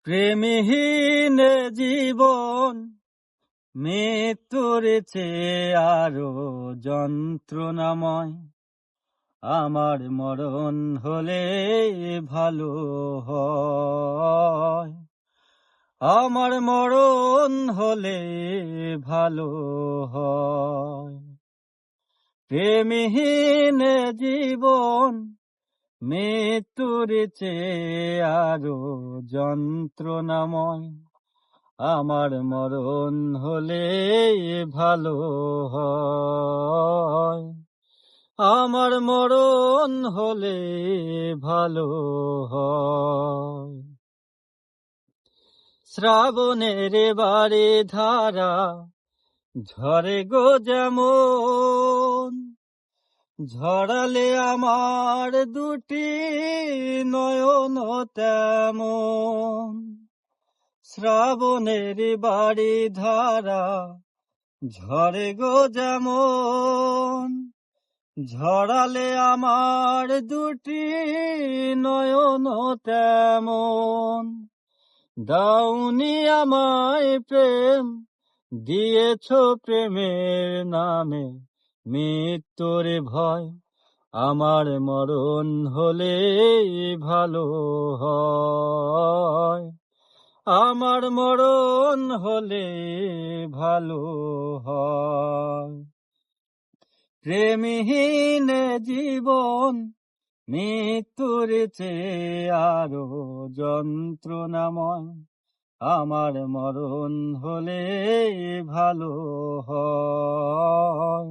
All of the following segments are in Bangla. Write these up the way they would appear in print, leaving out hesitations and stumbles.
প্রেমহীন জীবন মৃত্যুর চেয়ে আরো যন্ত্রণাময়। আমার মরণ হলে ভালো হয়, আমার মরণ হলে ভালো হয়। প্রেমহীন জীবন মৃত্যুর চেয়ে আরো যন্ত্রণাময়। আমার মরণ হলে ভালো হয়, আমার মরণ হলে ভালো হয়। শ্রাবণের বারে ধারা ঝরে গো যেমন, ঝরালে আমার দুটি নয়ন তেমন। শ্রাবণের বাড়ি ধারা ঝরে গো যেমন, ঝরালে আমার দুটি নয়ন তেমন। দাউনি আমায় প্রেম, দিয়েছ প্রেমের নামে মৃত্যুর ভয়। আমার মরণ হলে ভালো হয়, আমার মরণ হলে ভালো হয়। প্রেমহীন জীবন মৃত্যুর চেয়ে আরো যন্ত্রণাময়। আমার মরণ হলে ভালো হয়,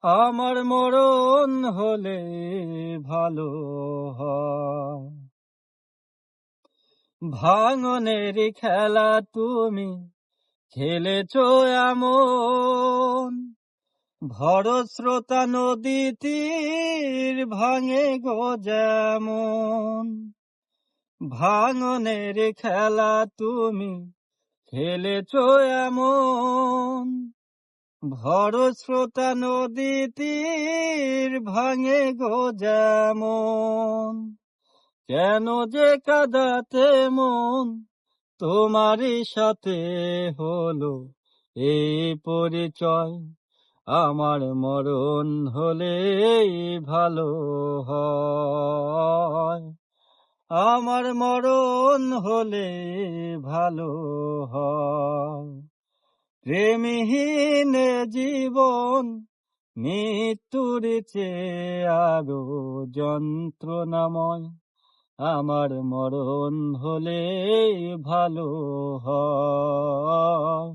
আমার মরণ হলে ভালো হয়। ভাঙনের খেলা তুমি খেলেছ এমন, ভর স্রোতা নদী তীর ভাঙে গো যেমন। ভাঙনের খেলা তুমি খেলেছ এমন, ভর স্রোতা নদী তীর ভাঙে গো যেমন। কেন যে কাঁদাতে মন, তোমারই সাথে হলো এই পরিচয়। আমার মরণ হলে ভালো হয়, আমার মরণ হলে ভালো হয়। প্রেমহীন জীবন মৃত্যুর চেয়ে আরো যন্ত্রণাময়। আমার মরণ হলে ভালো হয়,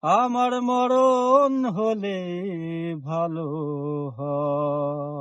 আমার মরণ হলে ভালো হয়।